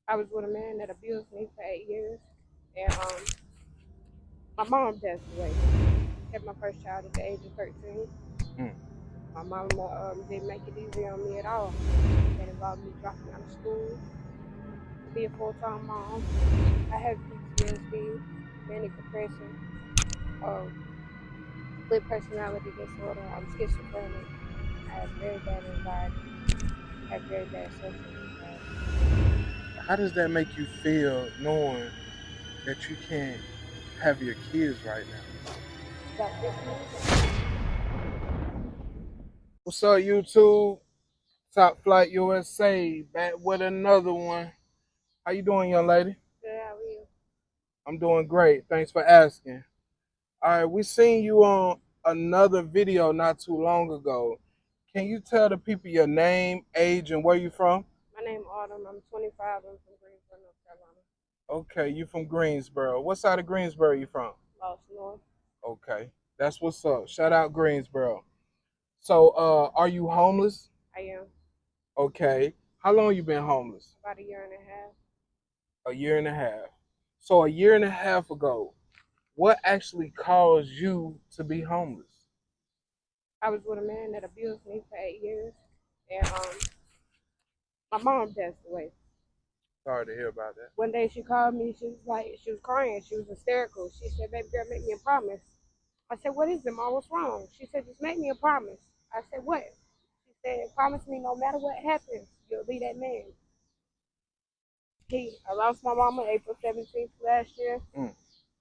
I was with a man that abused me for 8 years, and my mom passed away. Had my first child at the age of 13. Mm. My mom didn't make it easy on me at all. That involved me dropping out of school to be a full-time mom. I have PTSD, manic depression, um, split personality disorder. I'm schizophrenic. I have very bad anxiety. I have very bad social anxiety. How does that make you feel knowing that you can't have your kids right now? About 6 years. What's up, YouTube? Top Flight USA back with another one. How you doing, young lady? Good, how are you? I'm doing great. Thanks for asking. All right, we seen you on another video not too long ago. Can you tell the people your name, age, and where you from? My name Autumn. I'm 25. I'm from Greensboro, North Carolina. Okay, you from Greensboro. What side of Greensboro you from? Lost North. Okay, that's what's up. Shout out Greensboro. So, are you homeless? I am Okay. How long you been homeless? about a year and a half. A year and a half. So, a year and a half ago, what actually caused you to be homeless? I was with a man that abused me for 8 years, and my mom passed away. Sorry to hear about that. One day she called me. She was crying. She was hysterical. She said, "Baby girl, make me a promise." I said, "What is it, Mom? What's wrong?" She said, "Just make me a promise." I said, "What?" She said, "Promise me no matter what happens, you'll be that man." I lost my mama April 17th last year. Mm.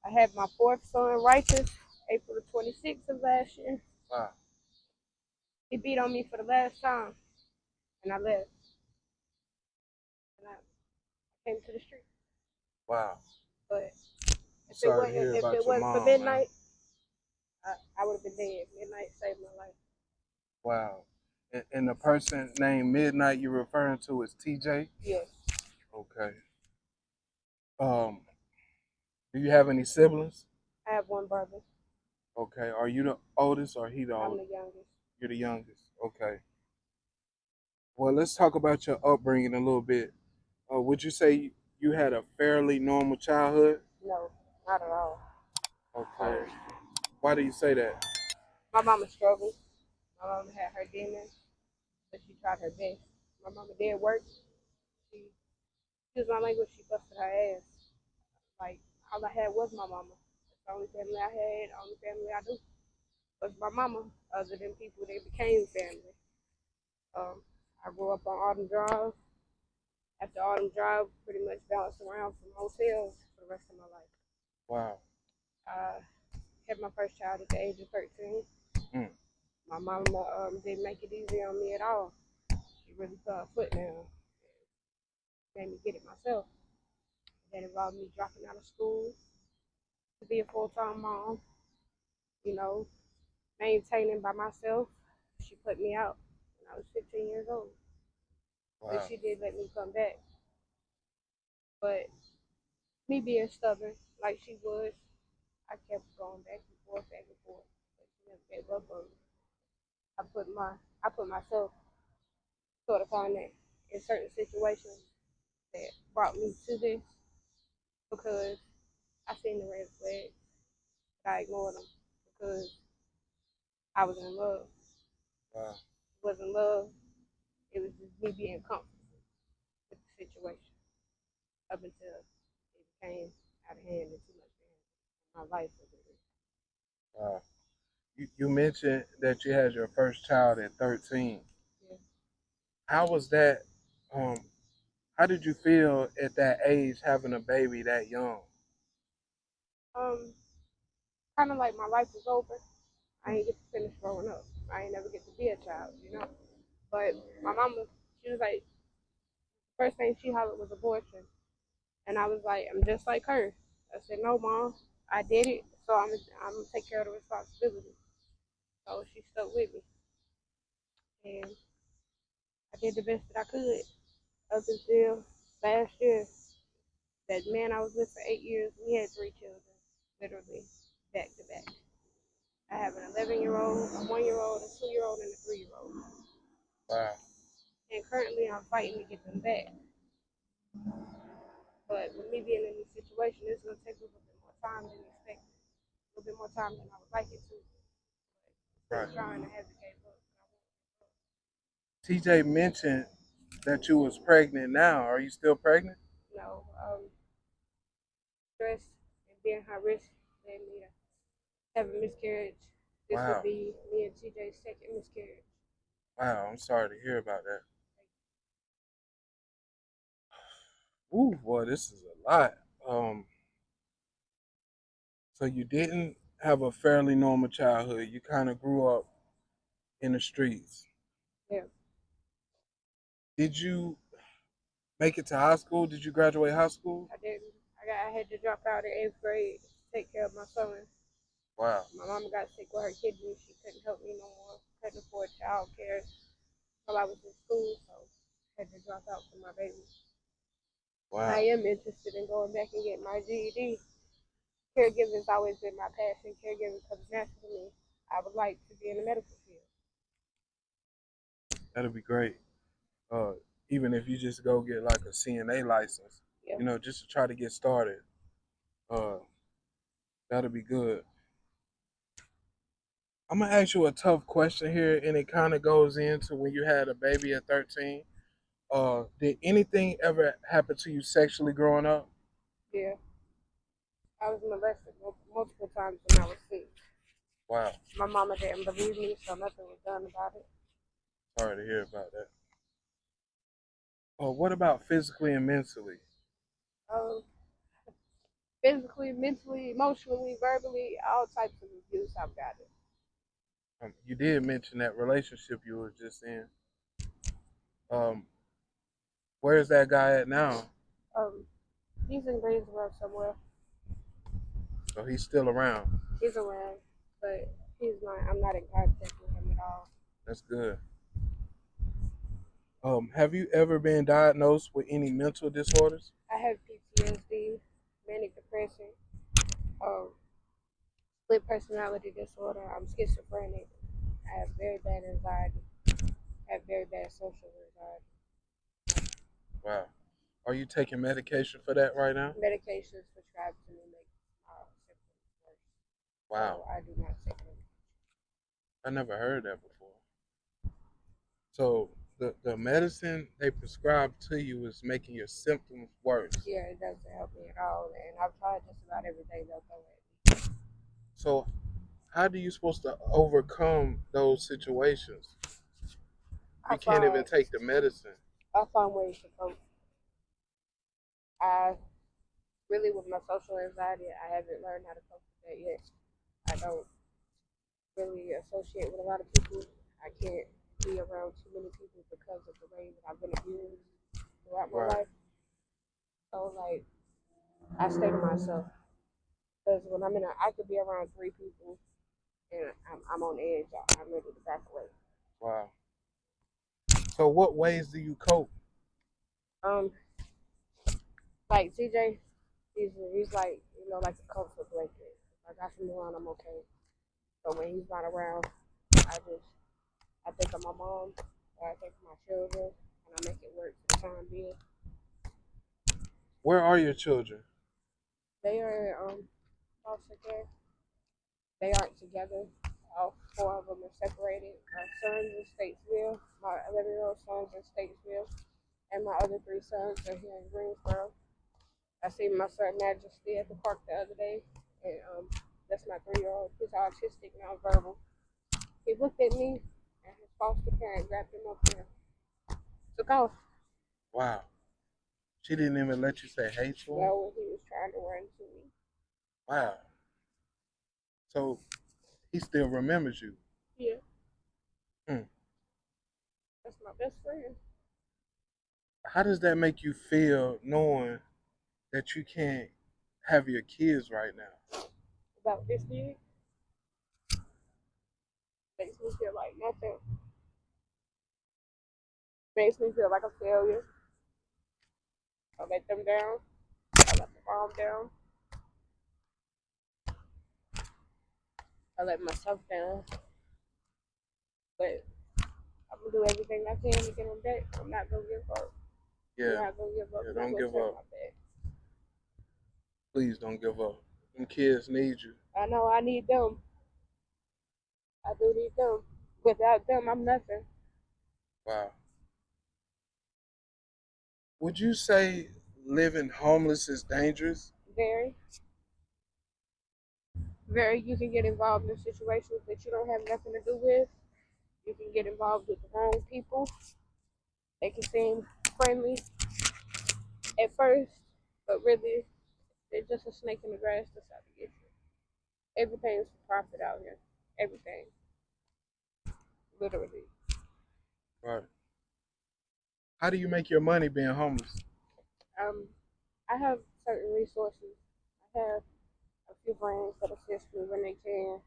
I had my fourth son, Righteous, April the 26th of last year. Wow. He beat on me for the last time, and I left. And I came to the street. Wow. But I'm sorry to hear if it about your wasn't for mom, man. midnight, I would have been dead. Midnight saved my life. Wow. And the person named Midnight you're referring to is TJ? Yes, Okay. Um, do you have any siblings? I have one brother. Okay. Are you the oldest or he the I'm oldest? the youngest. You're the youngest. Okay. Well, let's talk about your upbringing a little bit. Would you say you had a fairly normal childhood? No, not at all. Okay. Why do you say that? My mama struggled. My mama had her demons, but she tried her best. My mama did work. She excuse my language. She busted her ass. Like all I had was my mama. That's the only family I had. The only family I do was my mama. Other than people, they became family. I grew up on Autumn Drive. After Autumn Drive, pretty much bounced around from hotels for the rest of my life. Wow. I had my first child at the age of 13. Mm. My mama didn't make it easy on me at all. She really put her foot down. Made me get it myself. That involved me dropping out of school to be a full-time mom. You know, maintaining by myself. She put me out when I was 15 years old. But Wow. she did let me come back. But me being stubborn like she was, I kept going back and forth, back and forth. But she never gave up on me. I put my I put myself sort of on that in certain situations that brought me to this because I seen the red flags, but I ignored them because I was in love. Wow. It wasn't love. It was just me being comfortable with the situation up until it became out of hand and too much to handle. My life was in risk. Wow. You mentioned that you had your first child at 13. Yeah. How was that? Um, how did you feel at that age having a baby that young? Um, Kind of like my life was over. I Mm. ain't get to finish growing up. I ain't never get to be a child, you know. But my mama, she was like, first thing she hollered was abortion, and I was like, I'm just like her. I said, no, mom, I did it, so I'm gonna take care of the responsibility. So she stuck with me, and I did the best that I could up until last year. That man I was with for 8 years, we had three children, literally back to back. I have an 11-year-old, a 1-year-old, a 2-year-old, and a 3-year-old. Wow. And currently I'm fighting to get them back. me being in this situation, it's gonna take a little bit more time than expected. A little bit more time than I would like it to. But still trying to advocate for. TJ mentioned that you was pregnant now. Are you still pregnant? No, stress and being high risk led me to have a miscarriage. This would Wow. be me and TJ's second miscarriage. Wow, I'm sorry to hear about that. Ooh, boy, this is a lot. Um, so you didn't have a fairly normal childhood. You kind of grew up in the streets. Yeah, Did you make it to high school? Did you graduate high school? I didn't. I had to drop out in 8th grade to take care of my son. Wow. My mama got sick with her kidney. She couldn't help me no more. Couldn't afford child care while I was in school, so I had to drop out for my baby. Wow. I am interested in going back and getting my GED. Caregiving's always been my passion. Caregiving comes natural to me. I would like to be in the medical field. That'll be great. Uh, Even if you just go get like a CNA license, Yeah, just to try to get started. Uh, that'll be good. I'm gonna ask you a tough question here, and it kind of goes into when you had a baby at 13. Did anything ever happen to you sexually growing up? yeah. I was molested multiple times when I was 6. Wow, My mama didn't believe me, so nothing was done about it. sorry to hear about that. What about physically and mentally? Um, physically, mentally, emotionally, verbally, all types of abuse I've got it. You did mention that relationship you were just in. Um, where's that guy at now? Um, he's in Greensboro somewhere. So he's still around. He's around, but he's not. I'm not in contact with him at all. That's good. Have you ever been diagnosed with any mental disorders? I have PTSD, manic depression, um, split personality disorder. I'm schizophrenic. I have very bad anxiety. I have very bad social anxiety. Wow. Are you taking medication for that right now? Medications prescribed to me make my symptoms worse. Wow. So I do not take them. I never heard that before. So the medicine they prescribe to you is making your symptoms worse. Yeah, it doesn't help me at all. And I've tried just about everything they'll throw at me. So how do you supposed to overcome those situations? I You can't even find take the medicine. I find ways to cope. I really with my social anxiety, I haven't learned how to cope with that yet. I don't really associate with a lot of people. I can't be around too many people because of the way that I've been abused throughout my Right. life. So like I stay to myself because when I could be around 3 people and I'm on edge. I'm ready to back away. Wow. So what ways do you cope? Um, like CJ, he's like like a comfort blanket. If I got him around, I'm okay. So when he's not around, I think of my mom, or I think of my children, and I make it work for the time being. Where are your children? They are foster care. They aren't together. All 4 of them are separated. My son's in Statesville. My 11-year-old son's in Statesville, and my other 3 sons are here in Greensboro. I seen my son Majesty at the park the other day, and that's my 3-year-old. He's autistic, nonverbal. He looked at me, and his foster parent grabbed him up and took off. Wow. She didn't even let you say hey to him? Well, when he was trying to run to me. Wow. So he still remembers you. Yeah. Hmm. That's my best friend. How does that make you feel knowing that you can't have your kids right now? About this year, makes me feel like nothing. Makes me feel like a failure. I let them down. I let my mom down. I let myself down. But I'm gonna do everything I can to get them back. I'm not gonna give up. I'm Yeah. not gonna give up. Yeah, I'm not don't gonna give turn up. my back. Please don't give up. Them kids need you. I know I need them. I do need them. Without them, I'm nothing. Wow. Would you say living homeless is dangerous? Very, very. You can get involved in situations that you don't have nothing to do with. You can get involved with the wrong people. They can seem friendly at first, but really, they're just a snake in the grass that's out to get you. Everything's for profit out here. Everything, literally. Right. How do you make your money being homeless? Um, I have certain resources. I have a few friends that assist me when they can.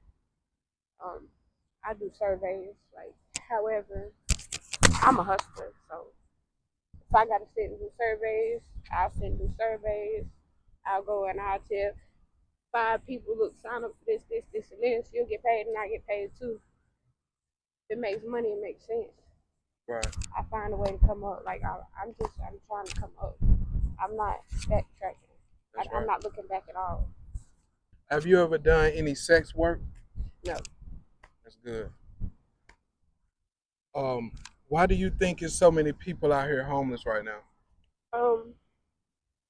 Um, I do surveys. Like, however, I'm a hustler, so if I gotta sit and do surveys, I'll sit and do surveys. I'll go and I'll tell 5 people, look, sign up for this, and this. You'll get paid, and I get paid too. If it makes money, it makes sense. Right. I find a way to come up. Like I'm trying to come up. I'm not backtracking. That's I'm right. not looking back at all. Have you ever done any sex work? No. That's good. Um, why do you think there's so many people out here homeless right now? Um,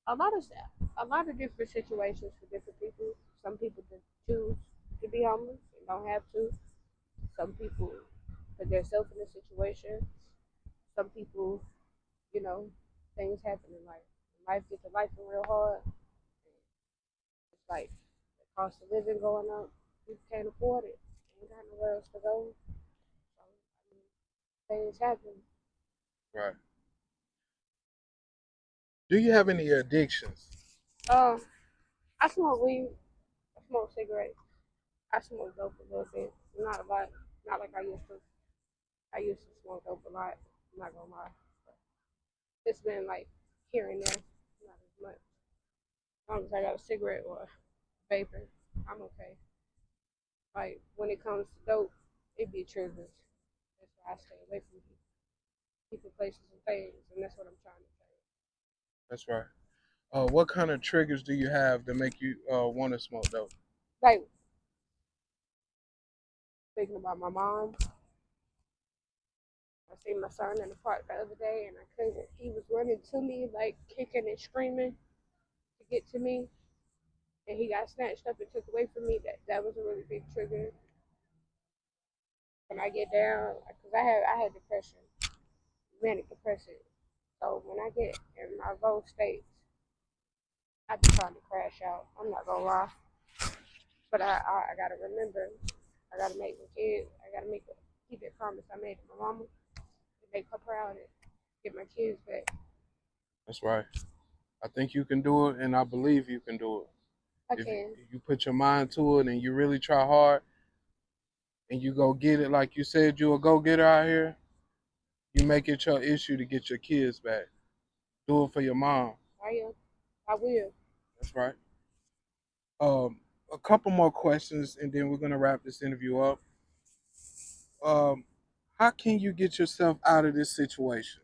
a lot of stuff, a lot of different situations for different people. Some people just choose to be homeless and don't have to. Some people put themselves in a situation. Some people, you know, things happen in life. Life gets to life real hard. It's like the cost of living going up. People can't afford it. Ain't got nowhere else to go. So, I mean, things happen. Right. Do you have any addictions? Um, I smoke weed. I smoke cigarettes. I smoke dope a little bit. Not a lot. Not like I used to. I used to smoke dope a lot. I'm not gonna lie. But it's been like here and there. Not as much. As long as I got a cigarette or vapor, I'm okay. Like when it comes to dope, it be triggers. That's why I stay away from people, places, and things, and that's what I'm trying to say. That's right. What kind of triggers do you have to make you want to smoke dope? Like thinking about my mom. I seen my son in the park the other day, and I couldn't. He was running to me, like kicking and screaming to get to me, and he got snatched up and took away from me. That was a really big trigger. When I get down, because I had depression, manic depression. So when I get in my low states, I be trying to crash out. I'm not gonna lie, but I gotta remember. I gotta make my kids. I gotta keep that promise I made to my mama and make her proud and get my kids back. That's right. I think you can do it, and I believe you can do I it. can. If you put your mind to it and you really try hard and you go get it, like you said, you a go getter out here. You make it your issue to get your kids back. Do it for your mom. I am. I will. That's right. Um, a couple more questions, and then we're gonna wrap this interview up. Um, how can you get yourself out of this situation?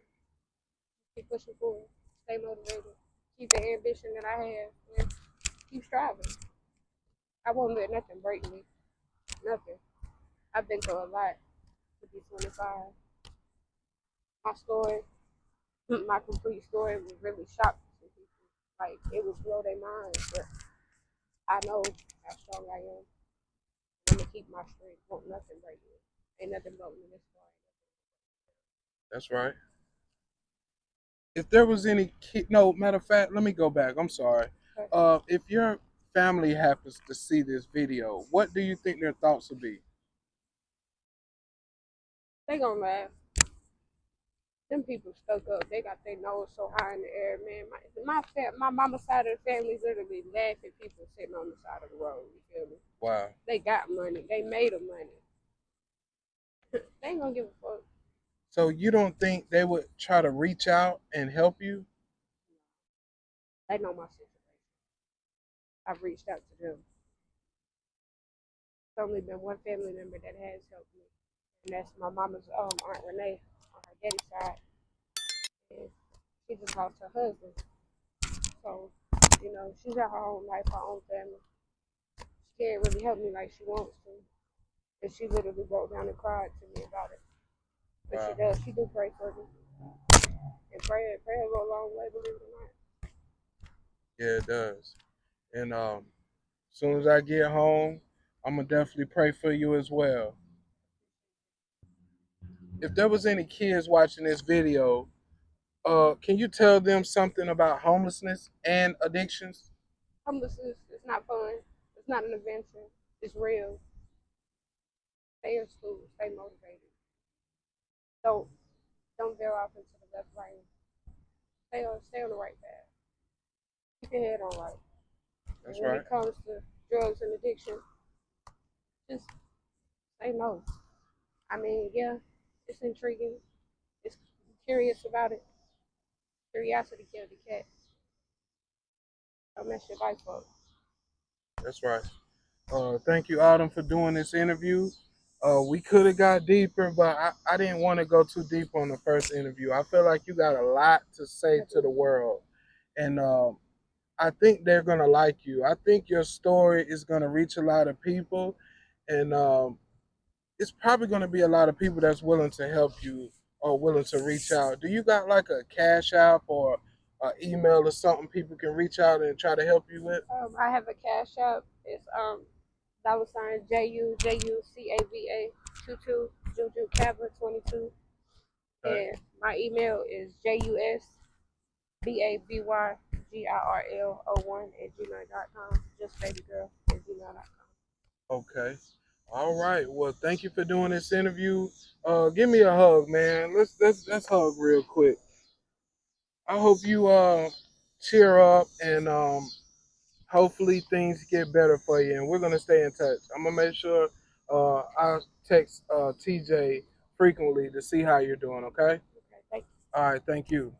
Keep pushing forward. Stay motivated. Keep the ambition that I have and keep striving. I won't let nothing break me. Nothing. I've been through a lot to be 25. My story, my complete story was really shocking to people. Like, it would blow their minds. But I know how strong I am. I'm going to keep my strength. Won't nothing break me. Ain't nothing broke me this far. That's right. If there was any kid, no, matter of fact, let me go back. I'm sorry. But If your family happens to see this video, what do you think their thoughts would be? they going to laugh. Them people stuck up. They got their nose so high in the air, man. My mama's side of the family literally laugh at people sitting on the side of the road. You feel me? Wow. They got money. They made them money. They ain't gonna give a fuck. So you don't think they would try to reach out and help you? They know my situation. I've reached out to them. It's only been one family member that has helped me, and that's my mama's aunt Renee on her daddy's side. And she just lost her husband. So You know, she's got her own life, her own family. She can't really help me like she wants to. And she literally broke down and cried to me about it. But she Wow. does. She do pray for me. And prayer go a long way, believe it or not. Yeah, it does. And as soon as I get home, I'm gonna definitely pray for you as well. If there was any kids watching this video, can you tell them something about homelessness and addictions? Homelessness is not fun. It's not an adventure. It's real. Stay in school. Stay motivated. Don't don't veer off into the left lane. Stay on the right path. Keep your head on right. And That's when right. it comes to drugs and addiction, just say no. I mean, yeah, it's intriguing. It's curious about it. Curiosity killed the cat. Don't mess your life up. That's right. Thank you, Autumn, for doing this interview. We could have got deeper, but I didn't want to go too deep on the first interview. I feel like you got a lot to say I to do. the world, and I think they're gonna like you. I think your story is gonna reach a lot of people, and it's probably gonna be a lot of people that's willing to help you or willing to reach out. Do you got like a cash app or an email or something people can reach out and try to help you with? I have a cash app. It's $ JUJUCAVA 22 Juju 22, Okay. and my email is JUSBABYGIRL01 at gmail.com. Just baby girl at gmail.com. Okay. All right. Well, thank you for doing this interview. Give me a hug, man. Let's hug real quick. I hope you cheer up and hopefully things get better for you. And we're gonna stay in touch. I'm gonna make sure I text TJ frequently to see how you're doing. Okay. Okay, thank you. All right. Thank you.